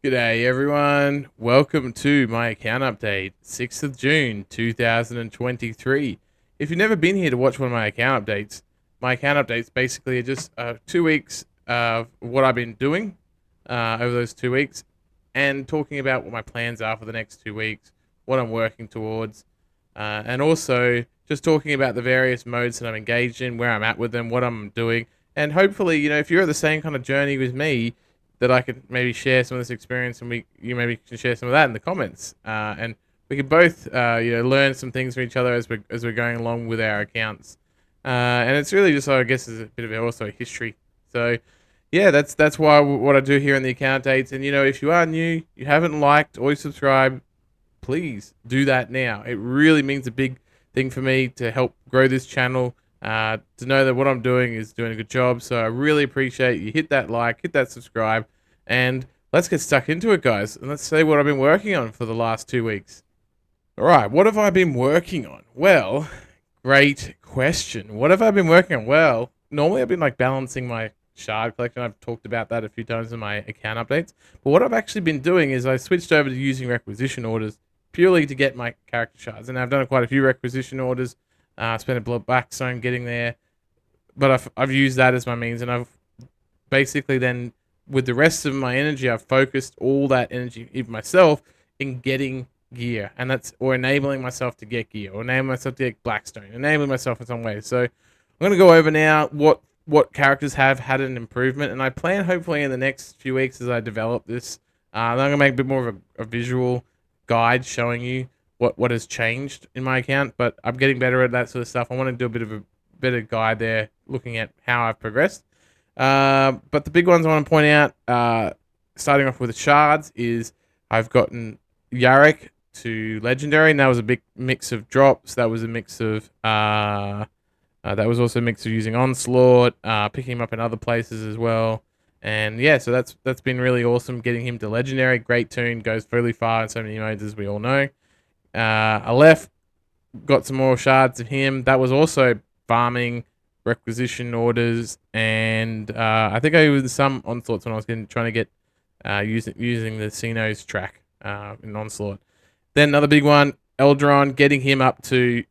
G'day everyone, welcome to my account update, 6th of June 2023. If you've never been here to watch one of my account updates basically are just 2 weeks of what I've been doing over those 2 weeks and talking about what my plans are for the next 2 weeks, what I'm working towards, and also just talking about the various modes that I'm engaged in, where I'm at with them, what I'm doing, and hopefully, if you're at the same kind of journey with me, that I could maybe share some of this experience, and you maybe can share some of that in the comments, and we could both learn some things from each other as we're going along with our accounts, and it's really just, I guess, is a bit of also a history. So yeah, that's why what I do here in the account updates. And if you are new, you haven't liked or subscribed, please do that now. It really means a big thing for me to help grow this channel, to know that what I'm doing is doing a good job. So I really appreciate you. Hit that like, hit that subscribe, and let's get stuck into it, guys. And let's see what I've been working on for the last 2 weeks. All right, what have I been working on? Well, great question. What have I been working on? Well, normally I've been balancing my shard collection. I've talked about that a few times in my account updates. But what I've actually been doing is I switched over to using requisition orders purely to get my character shards. And I've done quite a few requisition orders. Spent a blackstone getting there. But I've used that as my means. And I've basically then, with the rest of my energy, I've focused all that energy in myself in getting gear, and or enabling myself to get gear, or enabling myself to get blackstone, enabling myself in some ways. So I'm going to go over now what characters have had an improvement, and I plan hopefully in the next few weeks as I develop this, I'm going to make a bit more of a visual guide showing you what has changed in my account. But I'm getting better at that sort of stuff. I want to do a bit of a better guide there, looking at how I've progressed. But the big ones I want to point out, starting off with the shards, is I've gotten Yarrick to legendary, and that was a big mix of drops. That was a mix of that was also a mix of using onslaught, picking him up in other places as well. And yeah, so that's been really awesome, getting him to legendary. Great tune, goes fairly far in so many modes, as we all know. Aleph, got some more shards of him. That was also farming requisition orders, and I think I used some onslaughts when I was trying to get using the Xenos track in onslaught. Then another big one, Eldron, getting him up to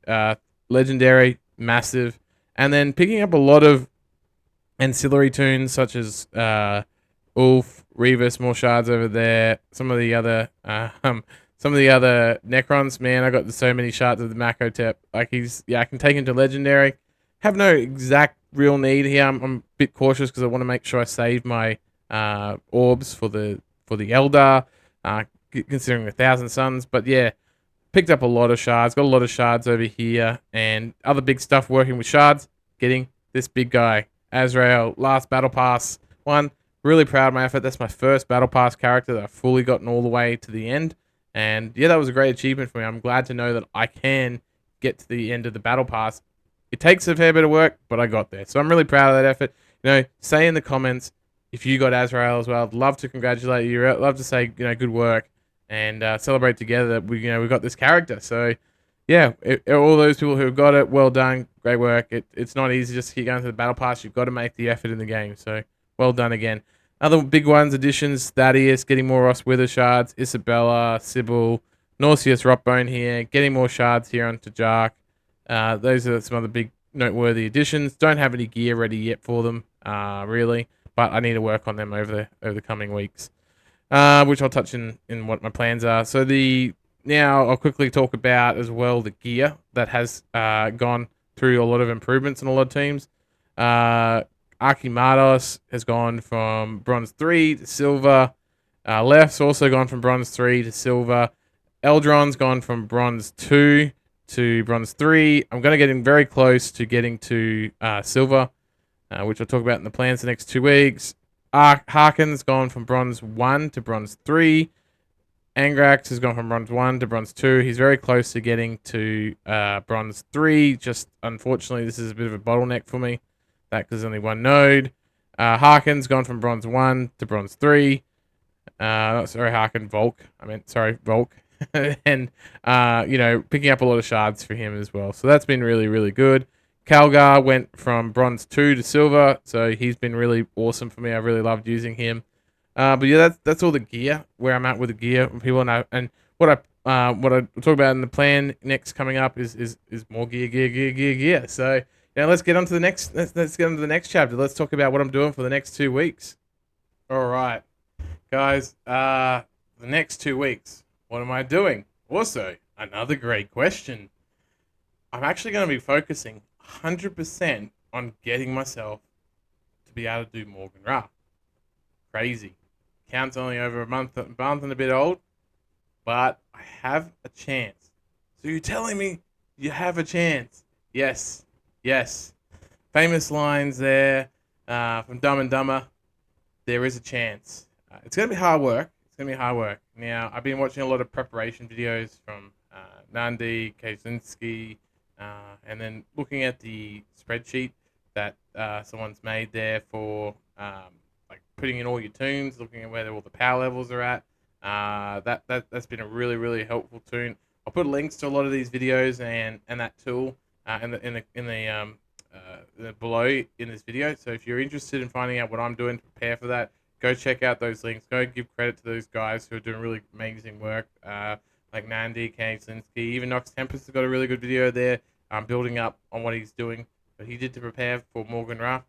legendary, massive, and then picking up a lot of ancillary tunes such as Ulf, Revis, more shards over there. Some of the other Necrons, man, I got so many shards of the Makotep. I can take him to legendary. Have no exact real need here. I'm a bit cautious because I want to make sure I save my orbs for the Eldar, considering 1,000 suns. But yeah, picked up a lot of shards. Got a lot of shards over here, and other big stuff working with shards. Getting this big guy, Azrael, last battle pass one. Really proud of my effort. That's my first battle pass character that I've fully gotten all the way to the end. And yeah, that was a great achievement for me. I'm glad to know that I can get to the end of the battle pass. It takes a fair bit of work, but I got there. So I'm really proud of that effort. Say in the comments if you got Azrael as well. I'd love to congratulate you. I'd love to say, good work, and celebrate together that we got this character. So yeah, all those people who have got it, well done, great work. It's not easy just to keep going to the battle pass. You've got to make the effort in the game. So well done again. Other big ones, additions, Thaddeus, getting more Ross Wither shards, Isabella, Sybil, Nauseous Rotbone here, getting more shards here onto Jark. Those are some other big noteworthy additions. Don't have any gear ready yet for them, really, but I need to work on them over the coming weeks, which I'll touch in what my plans are. So now I'll quickly talk about as well the gear that has gone through a lot of improvements in a lot of teams. Archimados has gone from bronze 3 to silver. Left's also gone from bronze 3 to silver. Eldron's gone from bronze 2 to bronze 3. I'm going to get in very close to getting to silver, which I'll talk about in the plans the next 2 weeks. Harkin's gone from bronze 1 to bronze 3. Angrax has gone from bronze 1 to bronze 2. He's very close to getting to bronze 3. Just unfortunately, this is a bit of a bottleneck for me. Because there's only one node. Harkin's gone from bronze 1 to bronze 3. Volk. Volk. And, picking up a lot of shards for him as well. So that's been really, really good. Calgar went from bronze 2 to silver. So he's been really awesome for me. I've really loved using him. But yeah, that's all the gear, where I'm at with the gear. People know, and what I talk about in the plan next coming up is more gear. So now let's get on to the next. Let's get on to the next chapter. Let's talk about what I'm doing for the next 2 weeks. All right, guys. The next 2 weeks, what am I doing? Also, another great question. I'm actually going to be focusing 100% on getting myself to be able to do Morgan Ra. Crazy. Count's only over a month and a bit old, but I have a chance. So you're telling me you have a chance? Yes, yes. Famous lines there from Dumb and Dumber. There is a chance. It's gonna be hard work. It's gonna be hard work. Now I've been watching a lot of preparation videos from Nandi, Kaczynski, and then looking at the spreadsheet that someone's made there for like putting in all your tunes, looking at where all the power levels are at. That's been a really helpful tune. I'll put links to a lot of these videos and that tool in the below in this video. So if you're interested in finding out what I'm doing to prepare for that, go check out those links. Go give credit to those guys who are doing really amazing work. Like Nandi, Kaczynski, even Nox Tempest has got a really good video there, building up on what he's doing, what he did to prepare for Morgan Ra.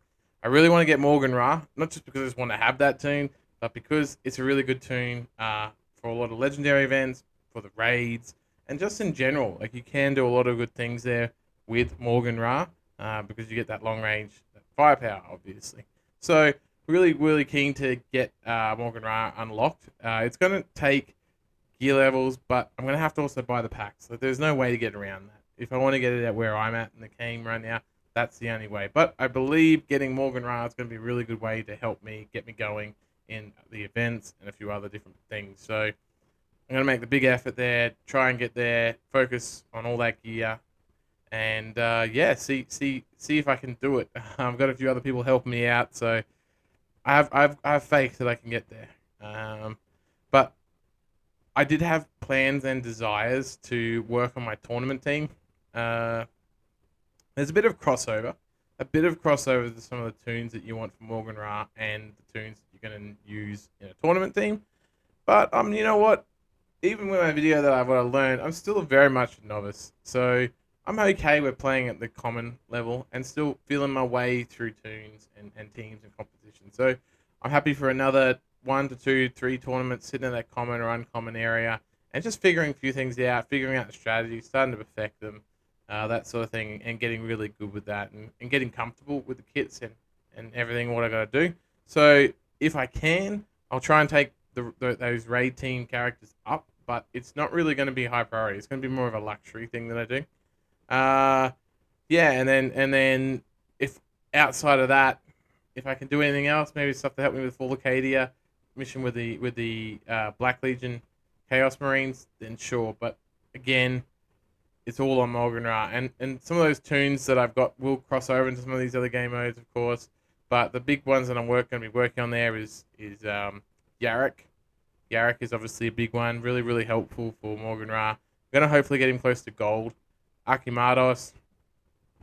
I really want to get Morgan Ra, not just because I just want to have that tune, but because it's a really good tune for a lot of legendary events, for the raids, and just in general. Like, you can do a lot of good things there with Morgan Ra because you get that long range firepower, obviously. So really keen to get Morgan Ra unlocked. It's going to take gear levels, but I'm going to have to also buy the packs. Like, there's no way to get around that. If I want to get it at where I'm at in the game right now, that's the only way. But I believe getting Morgan Ra is going to be a really good way to help me get me going in the events and a few other different things. So I'm going to make the big effort there, try and get there, focus on all that gear, and yeah, see if I can do it. I've got a few other people helping me out, so I have faith that I can get there. But I did have plans and desires to work on my tournament team. There's a bit of crossover to some of the tunes that you want from Morgan Ra and the tunes that you're going to use in a tournament team. But you know what? Even with my video that what I learned, I'm still very much a novice. So I'm okay with playing at the common level and still feeling my way through tunes and teams and competitions. So I'm happy for another 1 to 2, 3 tournaments sitting in that common or uncommon area and just figuring a few things out, figuring out the strategy, starting to perfect them, that sort of thing, and getting really good with that and getting comfortable with the kits and everything, what I got to do. So if I can, I'll try and take those raid team characters up, but it's not really going to be high priority. It's going to be more of a luxury thing that I do. Yeah, and then if outside of that, if I can do anything else, maybe stuff to help me with Full Acadia mission with the Black Legion Chaos Marines, then sure. But again, it's all on Morgan Ra, and some of those tunes that I've got will cross over into some of these other game modes, of course. But the big ones that I'm going to be working on there is Yarrick. Yarrick is obviously a big one, really helpful for Morgan Ra. I'm going to hopefully get him close to gold. Archimados,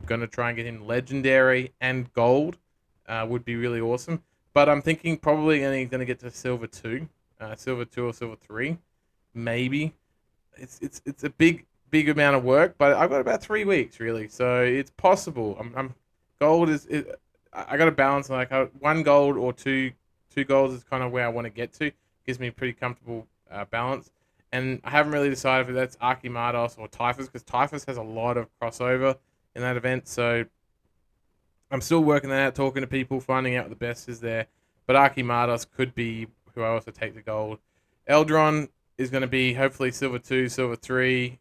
I'm going to try and get him legendary and gold. Would be really awesome. But I'm thinking probably only going to get to silver 2 or silver 3, maybe. It's a big amount of work, but I've got about 3 weeks really, so it's possible. Gold is I got to balance like 1 gold or two golds is kind of where I want to get to. Gives me a pretty comfortable balance, and I haven't really decided if that's Archimados or Typhus, because Typhus has a lot of crossover in that event. So I'm still working that out, talking to people, finding out what the best is there. But Archimados could be who I also take the gold. Eldron is going to be hopefully silver 2, silver 3,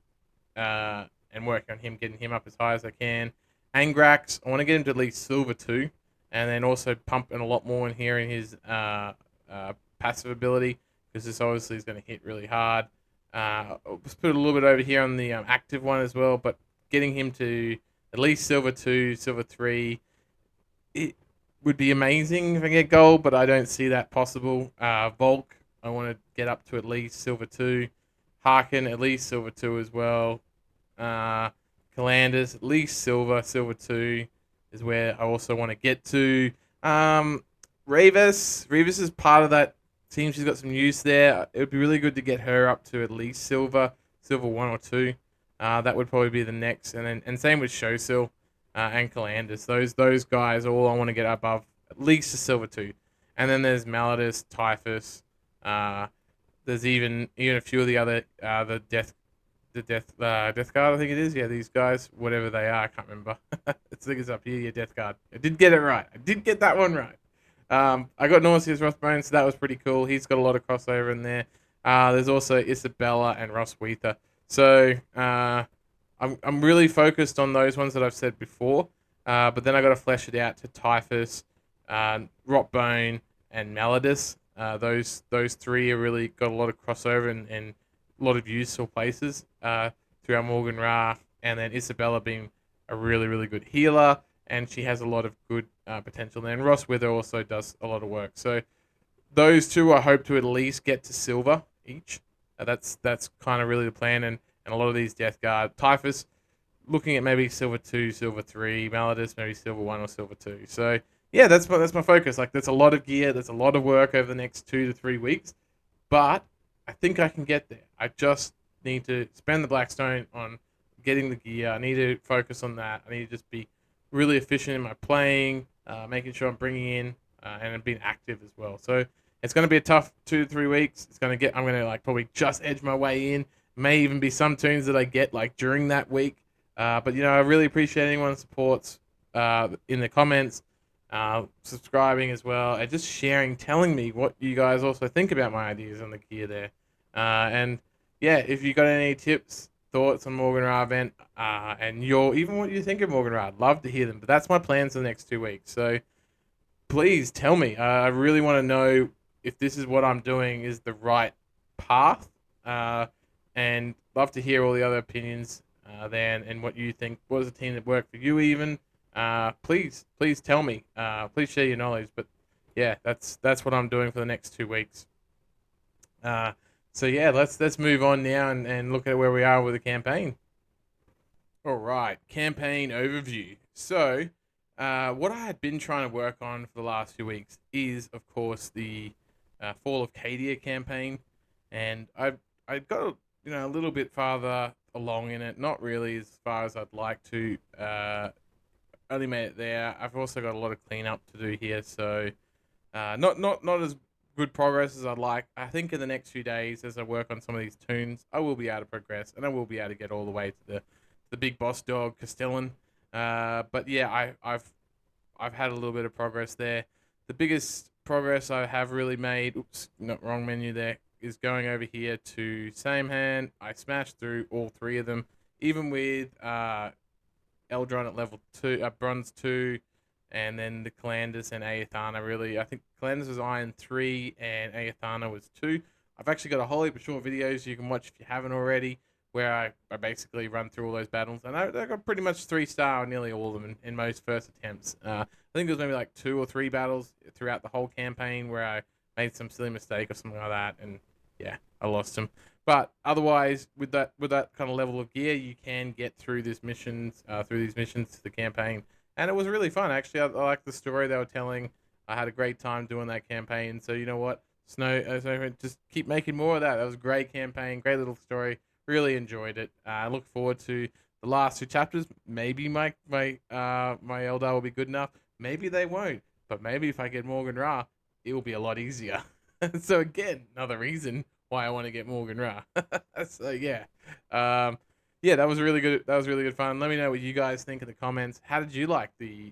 and working on him, getting him up as high as I can. Angrax, I want to get him to at least silver 2, and then also pumping a lot more in here in his passive ability, because this obviously is going to hit really hard. Let's put a little bit over here on the active one as well, but getting him to at least silver 2, silver 3, it would be amazing if I get gold, but I don't see that possible. Volk, I want to get up to at least silver 2. Harkin, at least silver 2 as well. Calanders, at least silver 2 is where I also want to get to. Revis is part of that seems she's got some use there. It would be really good to get her up to at least silver 1 or 2. That would probably be the next, and same with Showsil and Calandus. Those guys are all I want to get above at least a silver 2. And then there's Malladus, Typhus. There's even a few of the other Death Guard, I think it is. Yeah, these guys, whatever they are, I can't remember. I think it's up here. Yeah, Death Guard. I did get it right. I did get that one right. I got Nauseous Rothbone, so that was pretty cool. He's got a lot of crossover in there. There's also Isabella and Ross Weether. So I'm really focused on those ones that I've said before. But then I got to flesh it out to Typhus, Rotbone, and Malladus. Those 3 are really got a lot of crossover and a lot of useful places throughout Maugan Ra, and then Isabella being a really, really good healer, and she has a lot of good potential there. And Ross Wither also does a lot of work. So those 2 I hope to at least get to silver each. That's kind of really the plan, and a lot of these Death Guard. Typhus, looking at maybe silver 2, silver 3, Malladus, maybe silver 1 or silver 2. So yeah, that's my focus. Like, that's a lot of gear, that's a lot of work over the next 2 to 3 weeks, but I think I can get there. I just need to spend the Blackstone on getting the gear. I need to focus on that. I need to just be really efficient in my playing, making sure I'm bringing in and being active as well. So it's going to be a tough 2 to 3 weeks. I'm going to like probably just edge my way in. May even be some tunes that I get like during that week. But I really appreciate anyone who supports in the comments, subscribing as well, and just sharing, telling me what you guys also think about my ideas on the gear there. And yeah, if you got any tips, thoughts on Maugan Ra event, and even what you think of Maugan Ra, I'd love to hear them. But that's my plans for the next 2 weeks. So please tell me. I really want to know if this is what I'm doing is the right path. And love to hear all the other opinions then, and what you think. What was a team that worked for you even? Please tell me. Please share your knowledge. But yeah, that's what I'm doing for the next 2 weeks. So yeah, let's move on now and look at where we are with the campaign. All right, campaign overview. So, what I had been trying to work on for the last few weeks is, of course, the Fall of Cadia campaign, and I got a little bit farther along in it. Not really as far as I'd like to. Only made it there. I've also got a lot of cleanup to do here, so not as good progress as I'd like. I think in the next few days, as I work on some of these tunes, I will be able to progress, and I will be able to get all the way to the big boss dog, Castellan. But yeah, I've had a little bit of progress there. The biggest progress I have really made, oops, not wrong menu there, is going over here to Samehand. I smashed through all 3 of them, even with Eldron at level 2, bronze 2, and then the Calandus and Ayathana. Really, I think Calandus was iron 3 and Ayathana was 2. I've actually got a whole heap of short videos you can watch if you haven't already, where I basically run through all those battles, and I got pretty much 3-star nearly all of them in most first attempts. I think there was maybe like 2 or 3 battles throughout the whole campaign where I made some silly mistake or something like that, and yeah, I lost them. But otherwise, with that kind of level of gear, you can get through these missions to the campaign, and it was really fun. Actually, I like the story they were telling. I had a great time doing that campaign. So you know what, Snow, just keep making more of that. That was a great campaign, great little story. Really enjoyed it. I look forward to the last 2 chapters. Maybe my Eldar will be good enough. Maybe they won't. But maybe if I get Maugan Ra, it will be a lot easier. So again, another reason why I want to get Maugan Ra. So yeah, yeah, that was really good. That was really good fun. Let me know what you guys think in the comments. How did you like the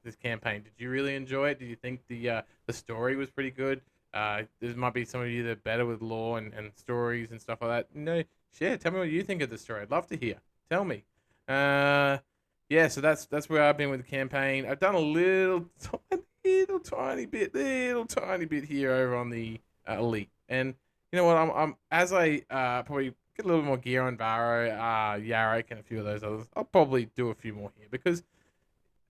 this campaign? Did you really enjoy it? Did you think the story was pretty good? There might be some of you that are better with lore and stories and stuff like that. Share. Tell me what you think of the story. I'd love to hear. Tell me. Yeah. So that's where I've been with the campaign. I've done a little tiny bit here over on the elite. And you know what? I'm as I probably get a little bit more gear on Varro, Yarok, and a few of those others. I'll probably do a few more here because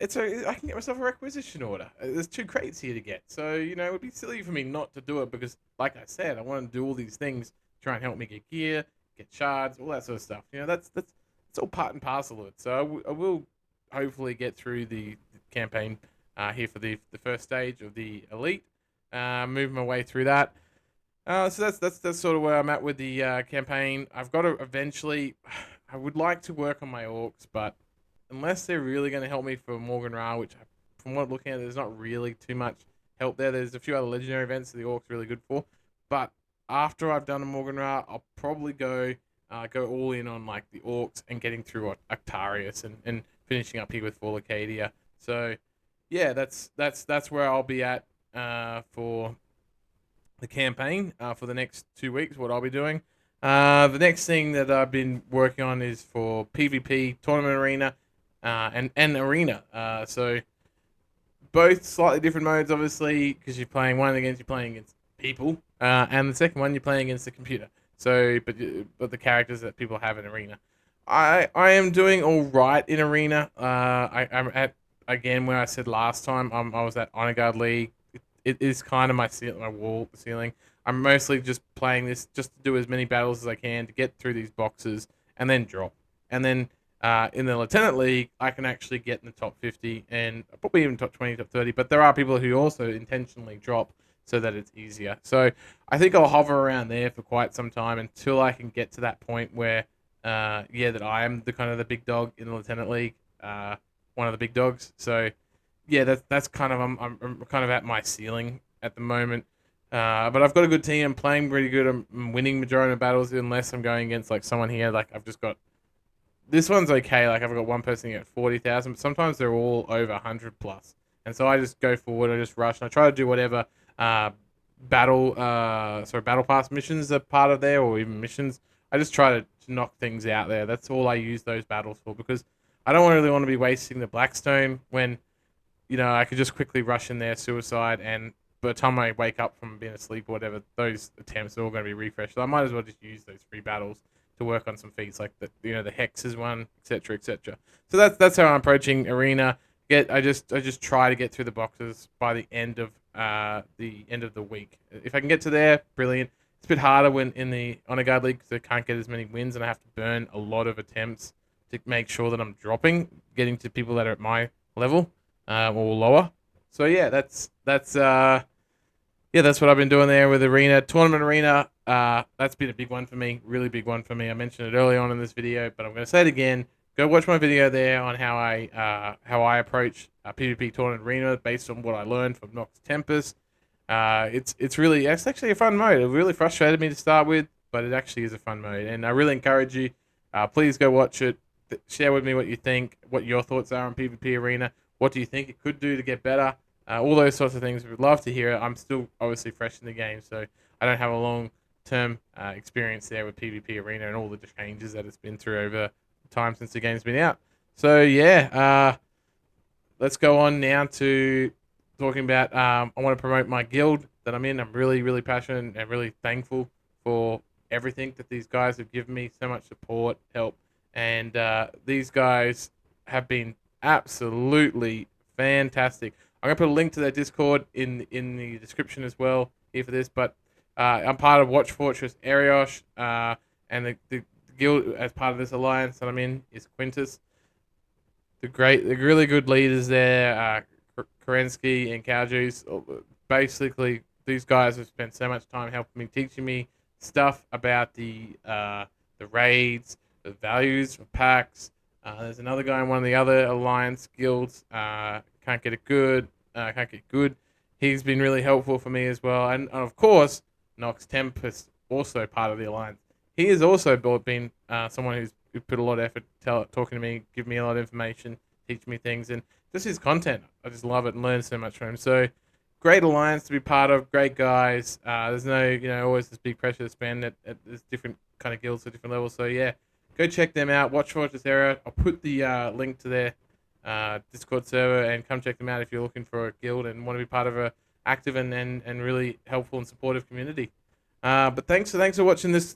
I can get myself a requisition order. There's 2 crates here to get, so it would be silly for me not to do it because, like I said, I want to do all these things, try and help me get gear, get shards, all that sort of stuff. That's all part and parcel of it. So I will hopefully get through the campaign here for the first stage of the elite, move my way through that. So that's sort of where I'm at with the campaign. I've got to eventually. I would like to work on my orcs, but unless they're really going to help me for Morgan Ra, which from what I'm looking at, there's not really too much help there. There's a few other legendary events that the orcs are really good for, but after I've done a Morgan Ra, I'll probably go all in on like the orcs and getting through Octarius and finishing up here with Fall Acadia. So yeah, that's where I'll be at for the campaign for the next 2 weeks. What I'll be doing. The next thing that I've been working on is for PvP tournament arena and arena. So both slightly different modes, obviously, because you're playing against people, and the second one you're playing against the computer. So, but the characters that people have in arena. I am doing all right in arena. I'm at again where I said last time. I was at Honor Guard League. It is kind of my wall ceiling. I'm mostly just playing this just to do as many battles as I can to get through these boxes and then drop. And then in the Lieutenant League, I can actually get in the top 50 and probably even top 20, top 30. But there are people who also intentionally drop so that it's easier. So I think I'll hover around there for quite some time until I can get to that point where, that I am the kind of the big dog in the Lieutenant League, one of the big dogs. So yeah, that's kind of I'm kind of at my ceiling at the moment. But I've got a good team. I'm playing pretty good. I'm winning majority of battles unless I'm going against like someone here. Like I've just got this one's okay. Like I've got one person at 40,000, but sometimes they're all over 100 plus. And so I just go forward. I just rush and I try to do whatever battle pass missions are part of there, or even missions. I just try to knock things out there. That's all I use those battles for, because I don't really want to be wasting the Blackstone when I could just quickly rush in there, suicide, and by the time I wake up from being asleep or whatever, those attempts are all going to be refreshed. So I might as well just use those free battles to work on some feats like the hexes one, etc., etc. So that's how I'm approaching arena. I just try to get through the boxes by the end of the week. If I can get to there, brilliant. It's a bit harder when in the Honor Guard League because I can't get as many wins and I have to burn a lot of attempts to make sure that I'm dropping, getting to people that are at my level or lower. So yeah, that's what I've been doing there with arena tournament arena. That's been a big one for me, really big one for me. I mentioned it early on in this video, but I'm going to say it again. Go watch my video there on how I approach PvP tournament arena based on what I learned from Nox Tempest. It's actually a fun mode. It really frustrated me to start with, but it actually is a fun mode, and I really encourage you. Please go watch it. Share with me what you think, what your thoughts are on PvP arena. What do you think it could do to get better? All those sorts of things. We'd love to hear it. I'm still obviously fresh in the game, so I don't have a long-term experience there with PvP Arena and all the changes that it's been through over time since the game's been out. So yeah, let's go on now to talking about. I want to promote my guild that I'm in. I'm really, really passionate and really thankful for everything that these guys have given me. So much support, help, and these guys have been absolutely fantastic. I'm gonna put a link to their Discord in the description as well here for this. But I'm part of Watch Fortress Ariosh, and the guild as part of this alliance that I'm in is Quintus. The really good leaders there, Kerensky and Cowjuice. Basically, these guys have spent so much time helping me, teaching me stuff about the raids, the values for packs. There's another guy in one of the other alliance guilds. Can't get it good. Can't get good. He's been really helpful for me as well, and of course, Nox Tempest, also part of the alliance. He has also been someone who put a lot of effort talking to me, give me a lot of information, teach me things, and just his content. I just love it and learn so much from him. So great alliance to be part of. Great guys. There's no always this big pressure to spend at this different kind of guilds at different levels. So yeah, go check them out. Watch Fortress Era. I'll put the link to their Discord server and come check them out if you're looking for a guild and want to be part of a active and really helpful and supportive community. But thanks for watching this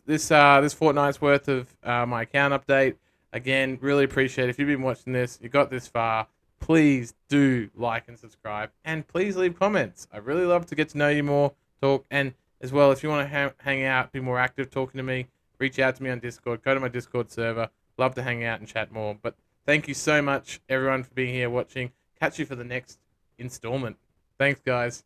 fortnight's worth of my account update. Again, really appreciate it. If you've been watching this, you got this far, please do like and subscribe, and please leave comments. I really love to get to know you more, talk, and as well, if you want to hang out, be more active, talking to me, reach out to me on Discord. Go to my Discord server. Love to hang out and chat more. But thank you so much, everyone, for being here watching. Catch you for the next installment. Thanks, guys.